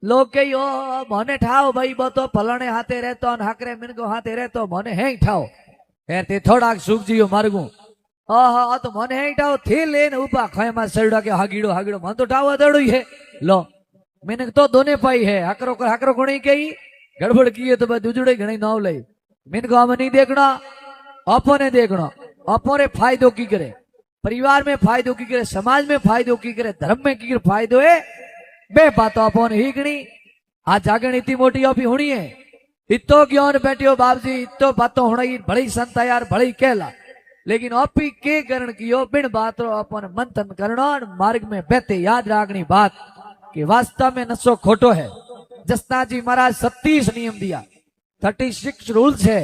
लोग कही ओ मने ठाओ भाई बो तो फलाने हाथे रहतो और हाकरे मिनगो हाथे रहतो मने हेंग ठाओ यार ते थोड़ा सुख जियो मारगू आ तो मने हेंग ठाओ थे लेन ऊपा खयमा सड़ड़ा के हागीड़ो हागीड़ो मन तो ठावा दड़ो ही है लो मिनक तो दोने पाई है हाकरो कोणी कही गड़बड़ की है तो बस दुजड़े घणी नाव लई मिनको हम नहीं देखना अपने देखना अपने फायदो की करे परिवार में फायदो की करे समाज में फायदो की करे धर्म में की करे फायदो है बे बातों अपन ही गणी आज जागरण इतनी मोटी ऑफी होनी है इतो ज्ञान बैठियो बाप जी इतो बातों होनी भली संता यार भली कहला लेकिन ऑफी के करण कियो बिन बात अपन मंथन करना मार्ग में बहते याद रखनी बात कि वास्तव में नशो खोटो है जसना जी महाराज 37 नियम दिया 36 रूल्स है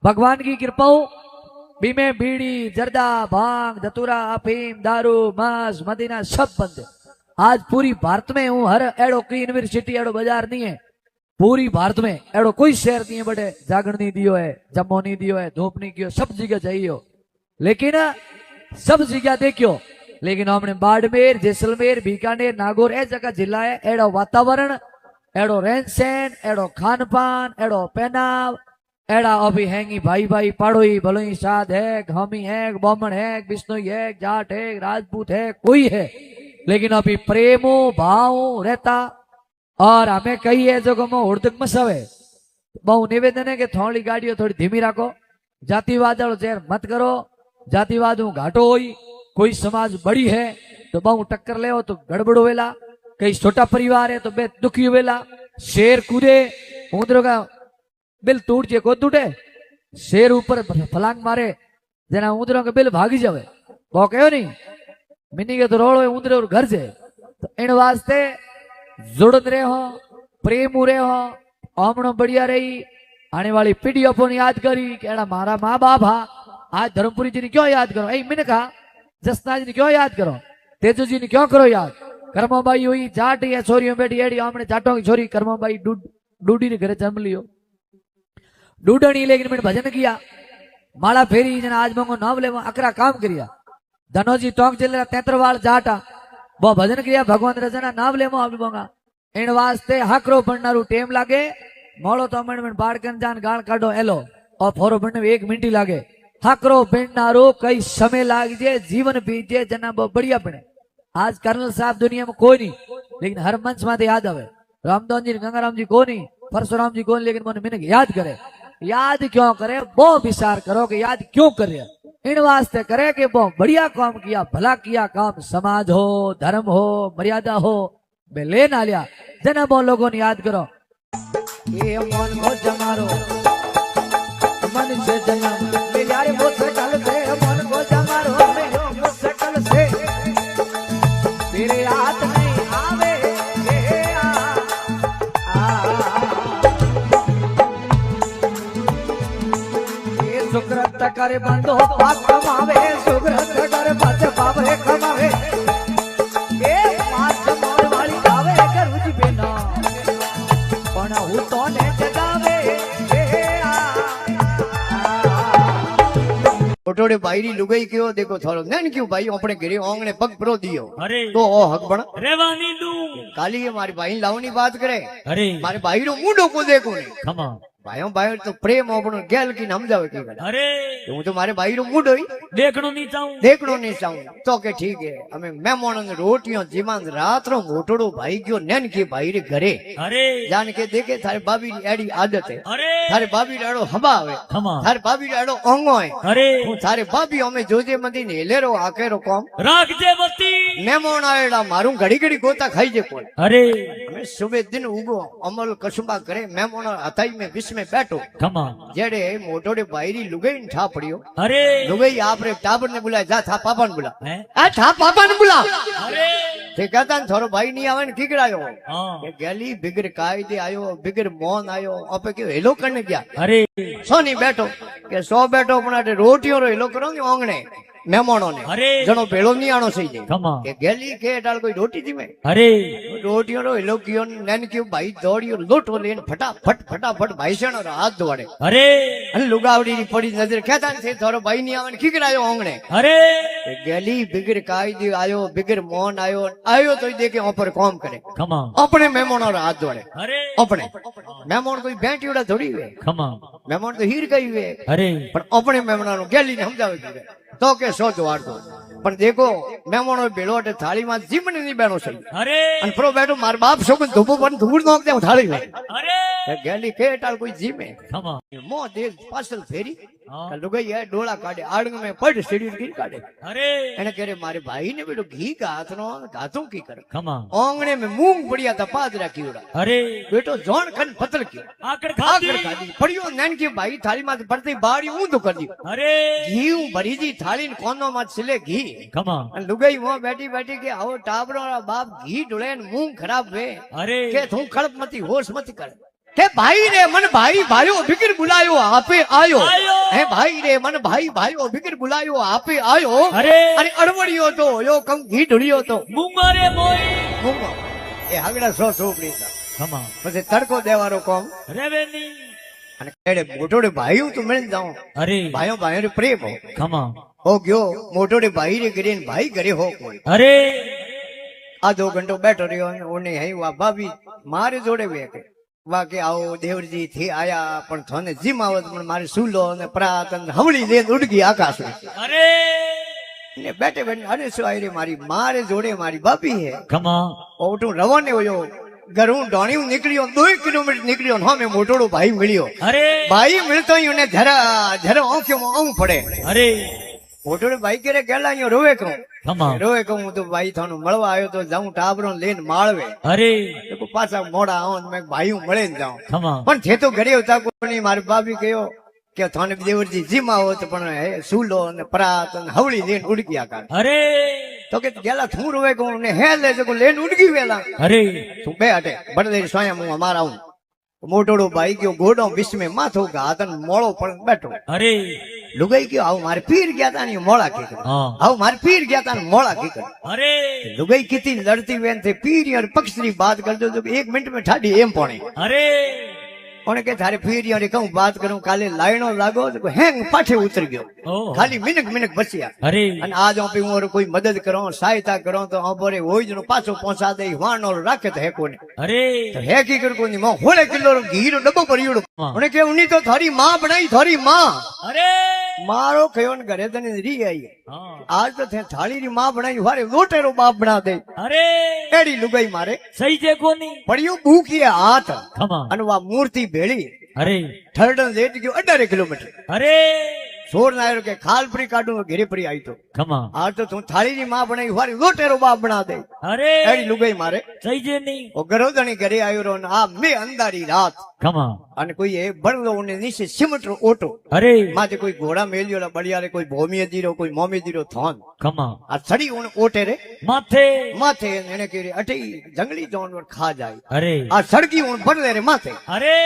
भगवान की कृपा बीमे बीड़ी जर्दा भांग धतूरा अफीम दारू मांस मदीना सब बंद आज पूरी भारत में हूँ हर एड़ो की यूनिवर्सिटी एड़ो बाजार नहीं है पूरी भारत में एड़ो कोई शहर नहीं है बटे जागरण नहीं दियो है जम्मू नहीं दियो है धूप नहीं कियो सब जगह चाहिए लेकिन सब जगह देखियो लेकिन हमने बाड़मेर जैसलमेर बीकानेर नागौर ए जगह जिला है एड़ो वातावरण एड़ो रहन सहन एड़ो खान पान एड़ो पहनाव एड़ा अभी हैंगी भाई भाई पाड़ोई भलोई साध है हामी है ब्राह्मण है बिश्नोई है जाट है राजपूत है कोई है लेकिन अभी प्रेमो भाव रहता और हमें कही है जो गमो उड़दक मसावे बहु निवेदन है कि थोड़ी गाड़ियों थोड़ी धीमी रखो जातिवाद जहर मत करो जातिवाद घाटो होई कोई समाज बड़ी है तो बहु टक्कर ले तो गड़बड़ वेला कई छोटा परिवार है तो बे दुखी वेला शेर कूदे ऊंदरों का बिल टूट जे को टूटे शेर ऊपर फलांग मारे जना ऊंदरों का बिल भागी जावे वो कहो नहीं मिनी के तो रोड़ो ऊंदरे और घर से तो इन वास्ते जुड़न रहे हो प्रेम रहे हो आमणो बढ़िया रही आने वाली पीढ़ी अपन याद करी कि मारा माँ बाप हा आज धर्मपुरी जी ने क्यों याद करो ऐ मैंने कहा जसना जी ने क्यों याद करो तेजू जी ने क्यों करो याद कर्माबाई हुई जाट या छोरी बैठी एड़ी आमने जाटों की छोरी कर्माबाई डूडी ने घरे जन्म लियो डूडनी लेकिन मैंने भजन किया माला फेरी जना आज मंगो नाम ले अकरा काम करिया धनोजी टोंक जिले तेतरवाल जाटा वो भजन किया भगवान रजना नाम ले मंगा इन वास्ते हाकरो बननारू टेम लागे मोड़ो तो मन में बाड़कन जान गाल काढो एलो और फोरो बनने में 1 मिनट ही लागे हाकरो बननारू कई समय लाग जे जीवन बीजे जना वो बढ़िया बने आज कर्नल साहब दुनिया में कोई नहीं लेकिन हर मंच में याद आवे रामदान जी गंगाराम जी को नहीं परशुराम जी को लेकिन मैंने याद करे याद क्यों करे वो विचार करो कि याद क्यों करे इन वास्ते करे कि वो बढ़िया काम किया भला किया काम समाज हो धर्म हो मर्यादा हो बे ले ना लिया जना वो लोगों ने याद करो ये मन को जमारो मन से जन्म मेरे यार वो सकल से मन को जमारो मेरो वो सकल से तेरे हाथ नहीं आवे सुकृत करे बंदो पाप कमावे सुकृत करे पाच पाप रे कमावे ए पाच मोर वाली गावे करू जी बिना पण हूं तो ने जगावे छोटे भाई लुगाई क्यों देखो थोड़ो नैन क्यों भाई अपने घरे आंगणे पग परो दियो तो ओ हक बण रेवानी दू काली ये मारी भाई लावनी बात करे अरे मारे भाई रो मुंडो को देखो ने खमा भाइयों भाई तो प्रेम अपनो गैल की समझावे की गल अरे हूं तो मारे भाई रो मुंडो ही देखनो नहीं चाहूं देखनो नहीं चाहूं तो के ठीक है हमें मेहमानों ने रोटियों जीवन रात रो मोटड़ो भाई क्यों नैन के भाई रे घरे अरे जान के देखे थारे भाभी री एडी आदत है अरे थारे भाभी राडो हबा आवे खमा थारे भाभी राडो ओंगो है अरे हूं थारे भाभी हमें जोजे मती ने लेरो आकेरो काम राख जे बत्ती मेहमान आएड़ा मारू घड़ी घड़ी गोता खाई जे कोई अरे हमें सुबह दिन उगो अमल कसुबा करे मेहमान हथाई में विष में बैठो खमा जेड़े मोटोड़े भाईरी लुगाई ठा पड़ियो अरे लुगाई आपरे टाबर ने बुलाया जा था पापा ने बुला हैं आ था पापा ने बुला अरे ते कहता थोरो भाई नहीं आवे ने किकड़ायो हां के गली बिगर कायदे आयो बिगर मौन आयो अपे के हेलो करने गया अरे सोनी बैठो के सो बैठो अपना रोटियों रो हेलो करो ने ओंगणे મહેમાનો ને અરે જણો ભેળો નિયાણો થઈ જાય ખમા કે ગેલી કે ટાળ કોઈ રોટી જીમે અરે રોટીઓ રો એલો કયો નેન કયો ભાઈ દોડ્યો લોટો લઈને ફટાફટ ભાઈ સેનો હાથ દોડે અરે અને લુગાવડી ની પડી નજર ખેતા છે તારો ભાઈ ની આવે ખીકરાયો આંગણે અરે એ ગેલી બિગર કાયદી આયો બિગર મોન આયો તો દેખે ઓપર કોમ કરે ખમા આપણે મહેમાનો રો હાથ દોડે અરે આપણે મહેમાન કોઈ બેંટીડા થોડી વે ખમા મહેમાન તો હીર ગઈ વે અરે પણ આપણે મહેમાનો ગેલીને સમજાવી દીધે તો કે સો જ વાળતો પણ દેખો મહેમાનો ભેળો એટલે થાળીમાં જીમણી ની બેનો છે અરે અને પ્રો બેઠો મારા બાપ છોકન ધૂપો પણ ધૂળ નો હું થાળી લઈ અરે ગેલી કે ટાળ કોઈ જીમે ખમા મો દેખ પાછળ ફેરી હા. લુગઈ એ ડોળા કાઢે આડંગ મેં પડ સીડી ગીર કાઢે અરે એને કહે મારે ભાઈ ને બેટો ઘી ગાતનો ગાતું કી કરે ખમા ઓંગણે મેં મૂંગ પડ્યા તા પાદરા કીવડા અરે બેટો જોણ ખન પતલ કી આકડ આગળ ખાધી કાઢી પડ્યો નાનકી ભાઈ થાળીમાં પડતી બારી ઊંધું કરી દીધું અરે ઘી હું ભરીજી થાળી ને કોનો માં છેલે ઘી ખમા અને લુગાઈ મો બેઠી બેઠી કે આવો ટાબરો બાપ ઘી ઢોળે ને મૂંગ ખરાબ વે અરે કે તું ખડપ મતી હોશ મતી કરે કે ભાઈ રે મન ભાઈ ભાઈઓ બિગર બુલાયો આપે આયો આયો. હે ભાઈ રે મન ભાઈ ભાઈઓ બિગર બુલાયો આપે આયો અરે અને અડવડિયો તો યો કમ ઘી ઢોળ્યો તો મૂંગો રે મોય મૂંગો એ હગડા સો સોપડી હતા. ખમા પછી તડકો દેવાનો કોમ રેવેની અને કેડે મોટોડે ભાઈઓ તો મળી જાઉં અરે ભાઈઓ ભાઈઓ પ્રેમ હો ખમા હો ગયો મોટોડે ભાઈ રે કરીને ભાઈ ઘરે હો કોઈ અરે આધો ઘંટો બેઠો રહ્યો અને ઓને હઈ વા ભાભી મારે જોડે વે કે વા કે આવો દેવરજી થી આયા પણ થોને જીમ આવત પણ મારે સુલો અને પ્રાત અને હવળી લઈને ઉડગી આકાશ અરે ને બેઠે બેઠે અને શું આઈ રે મારી મારે જોડે મારી બાપી હે ખમા ઓટું રવાને હોયો ઘર હું ડોણ્યું નીકળ્યો 2 કિલોમીટર નીકળ્યો ને મેં મોટોડો ભાઈ મળ્યો અરે ભાઈ મળતો એને જરા આંખોમાં આવું પડે અરે મોટોડો ભાઈ કરે ગેલા અહીંયા રોવે કહું ખમા રોવે કહું હું તો ભાઈ થાનું મળવા આવ્યો તો જાઉં ટાબરો લઈને માળવે અરે તો પાછા મોડા આવો ને મેં ભાઈ મળે ને જાઉં ખમા પણ છે તો ઘરે હતા કોઈ મારી ભાભી કયો કે થાને દેવરજી જીમા હોત પણ હે સુલો અને પરાત અને હવળી લઈને ઉડકી આકાર અરે તો કે ગેલા તું રોવે કહું ને હે લે જો લઈને ઉડકી વેલા અરે તું બે હટે બળદે સોયા હું અમારા આવું મોટોડો ભાઈ ગયો ગોડો વિશ્વે માથું ઘાત અને મોળો પણ બેઠો અરે લુગાઈ ગયો આવું મારે પીર ગયા તા ને મોળા કી હા આવું મારે પીર ગયા તા ને મોળા કી અરે લુગાઈ કીધી લડતી વેન થી પીર યાર પક્ષની બાત કરજો તો 1 મિનિટ में ઠાડી એમ પોણે અરે કોને કે તારે પીર યાર કહું બાત કરું કાલે લાઈનો લાગો તો હેંગ પાછે ઉતરી ગયો ઓહ ખાલી મિનક બચ્યા અરે અને આજ હું હું કોઈ મદદ કરો સહાયતા કરો તો અમારે હોય જ પાછો પહોંચા દે વાણો રાખે તો હે કોને અરે તો હે કી કર કોની માં હોળે કિલો ઘીનો ડબ્બો ભર્યો હા. મને કે ઉની તો થારી માં બનાવી થારી માં અરે મારો કયો ને ઘરે તને રી આવી હા આજ તો તે થાળી ની માં બનાવી વારે લોટેરો બાપ બના દે અરે એડી લુગાઈ મારે સહી છે કોની પડ્યું બૂકીએ હાથ ખમા અને વા મૂર્તિ ભેળી અરે થર્ડન લેટ ગયો 18 કિલોમીટર અરે સોર નાયરો કે ખાલ ફરી કાઢું ઘેરે ફરી આવી તો ખમા આ તો તું થાળી ની માં બનાવી વારે લોટેરો બાપ બના દે અરે એડી લુગાઈ મારે સહી છે નહીં ઓ ગરોદણી ઘરે આવ્યો રહ્યો ને આ મેં અંધારી રાત ખમા અને કોઈ એ બળદો ને નીચે સિમટરો ઓટો અરે માથે કોઈ ઘોડા મેલ્યો બળિયારે કોઈ ભોમી દીરો કોઈ મોમી દીરો થોન ખમા આ છડી ઓને ઓટે રે માથે માથે એને કે અઠી જંગલી જાનવર ખા જાય અરે આ સડકી ઓન પડલે રે માથે અરે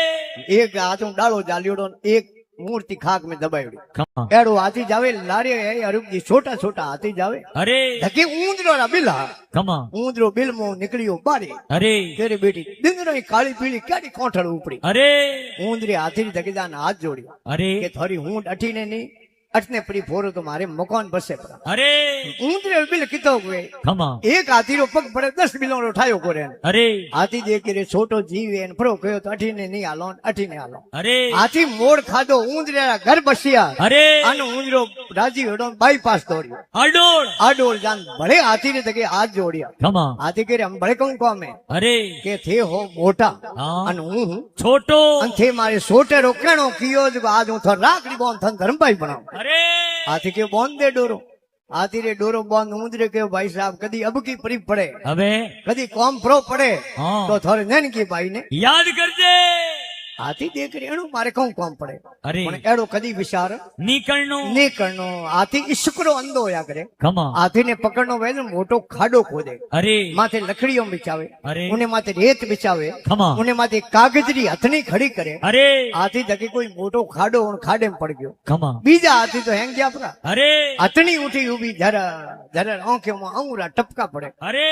એક હાથું ડાળો જાલ્યોડો ને એક મૂર્તિ ખાક में દબાવ્યો ખમા એડો હાથી જાવે લારે અરુજી છોટા છોટા હાથી જાવે અરે ધકે ઊંદરો ના બિલા ખમા ઊંદરો બિલમો નીકળ્યો બારે અરે તેરી બેટી દિંગરો કાળી પીળી કેડી કોઠળ ઉપડી અરે ઊંદરી હાથી ધકેદાન હાથ જોડ્યો અરે કે થોડી ઊંટ અઠીને નહીં અટને પડી ફોરો તો મારે મકાન બસે પડા અરે ઊંદરે બિલ કીધો કે ખમા એક હાથીનો પગ પડે 10 બિલોનો ઠાયો કરે અરે હાથી દે કે રે છોટો જીવે ને ફરો કયો તો અઠીને નહીં હાલો અઠીને હાલો અરે હાથી મોડ ખાધો ઊંદરે ઘર બસ્યા અરે આનો ઊંદરો રાજી હેડો બાયપાસ દોડ્યો અડોળ આડોળ જાન ભલે હાથી ને તકે હાથ જોડ્યા ખમા હાથી કે હમ ભલે કહું કોમે અરે કે થે હો મોટા હા અને હું છોટો અને થે મારે સોટે રોકણો કયો જ આજ હું થર રાખડી બોન થન ધર્મભાઈ બનાવ અરે હાથી કે બોન દે ડોરો હાથી રે ડોરો બોન ઊંદરે કે ભાઈ સાહેબ કદી અબકી પરી પડે હવે કદી કોમ પ્રો પડે હા તો થોરે નેનકી ભાઈ ને યાદ કરજે હાથી દેખરી એનું મારે કઉ કામ પડે અરે પણ એડો કદી વિચાર નીકળનો નીકળનો હાથી ઈશ્કરો અંધો યા કરે ખમા હાથીને પકડનો હોય ને મોટો ખાડો ખોદે અરે માથે લકડીઓ બિછાવે અરે ઉને માથે રેત બિછાવે ખમા ઉને માથે કાગજરી હથની ખડી કરે અરે હાથી ધકી કોઈ મોટો ખાડો ખાડે પડ ગયો ખમા બીજા હાથી તો હેંગ ગયા પરા અરે હથની ઉઠી ઉભી જરા જરા આંખોમાં આંગુરા ટપકા પડે અરે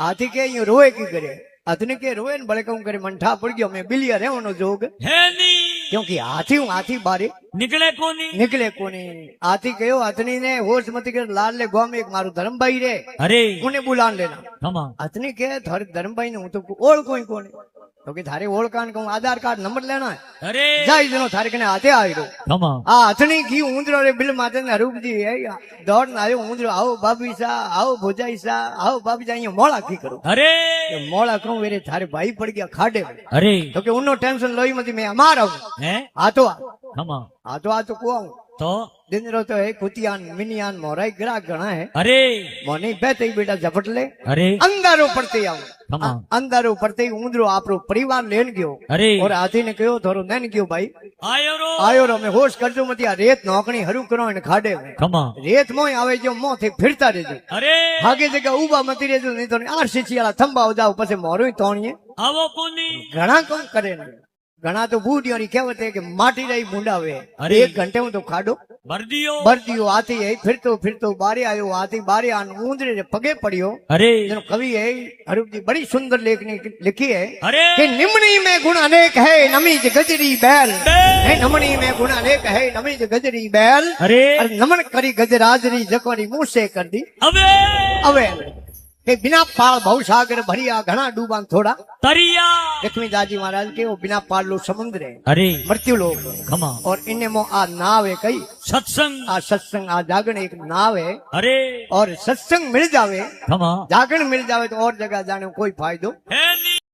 હાથી કે અહીંયા રોય કી કરે હાથને કે રોય ને ભલે કહું કરે મંઠા પડી ગયો મેં બિલિયા રહેવાનો જોગ હે ની ક્યોંકि હાથી બારે નીકળે કોની નીકળે કોને હાથી ગયો હાથની ને હોશ મતી કે લાલ લે ગોમ એક મારું ધરમભાઈ રે અરે કોને બોલાન લેના ખમા હાથની કે થારે ધરમભાઈ ને હું તો ઓળખું કોને તો કે થારે ઓળખાણ કહું આધાર કાર્ડ નંબર લેના હે અરે જાય જનો થારે કને હાથે આવ્યો ખમા આ હાથની ઘી ઊંધરો રે બિલ માથે ને હરૂપજી હે દોડ ના આવ્યો ઊંધરો આવો બાબી સા આવો ભોજાઈ સા આવો બાબી સા અહીંયા મોળા ઘી કરું અરે કે મોળા કહું વેરે થારે ભાઈ પડી ગયા ખાડે અરે તો કે ઉનો ટેન્શન લોહી મતી મેં અમાર આવું હે આ તો ખમા આ તો કો આવું તો દિનરો તો હે કુતિયાન મિનિયાન મોરાઈ ગ્રાહક ઘણા હે અરે મોની બે તઈ બેટા ઝપટ લે અરે અંધારો પડતે આવું ખમા અંધારો પડતે ઊંધરો આપણો પરિવાર લેન ગયો અરે ઓર હાથીને કયો થોડો નેન ગયો ભાઈ આયો રો આયો રો મેં હોશ કરજો મતી આ રેત નોકણી હરું કરો ને ખાડે ખમા રેત મોય આવે જો મોથી ફિરતા રહેજો અરે હાગે જગ્યા ઉભા મતી રહેજો નહીં તો આ શીશિયાળા થંભાવ જાવ પછી મોરું તોણીએ આવો કોની ઘણા કોમ કરે ને ઘણા તો બુઢિયાની કહેવત હે કે માટી રહી મુંડાવે અરે. એક ઘંटे હું તો ખાડો બરદીઓ બરદીઓ હાથી હે ફિરતો ફિરતો બારે આવ્યો હાથી બારે આન ઊંધરે રે પગે પડ્યો અરે જેનો કવિ है अरूप जी बड़ी सुंदर लेखनी लिखी है અરે कि निमनी में गुण अनेक है नमीज गजरी बैल बैल। है नमनी में गुण अनेक है नमीज गजरी बैल અરે और नमन करी गजराजरी जकवानी मुंह से कर दी હવે अवे के बिना पाल भवसागर भरिया घना डूबा थोड़ा તરિયા लक्ष्मी दादी महाराज के वो बिना पाल लो समुद्र है અરે मृत्यु लोग ખમા और इनमें मो आ नाव है कई સત્સંગ आ सत्संग आ जागरण एक नाव है અરે और सत्संग मिल जावे ખમા जागरण मिल जावे तो और जगह जाने में कोई फायदो હે ની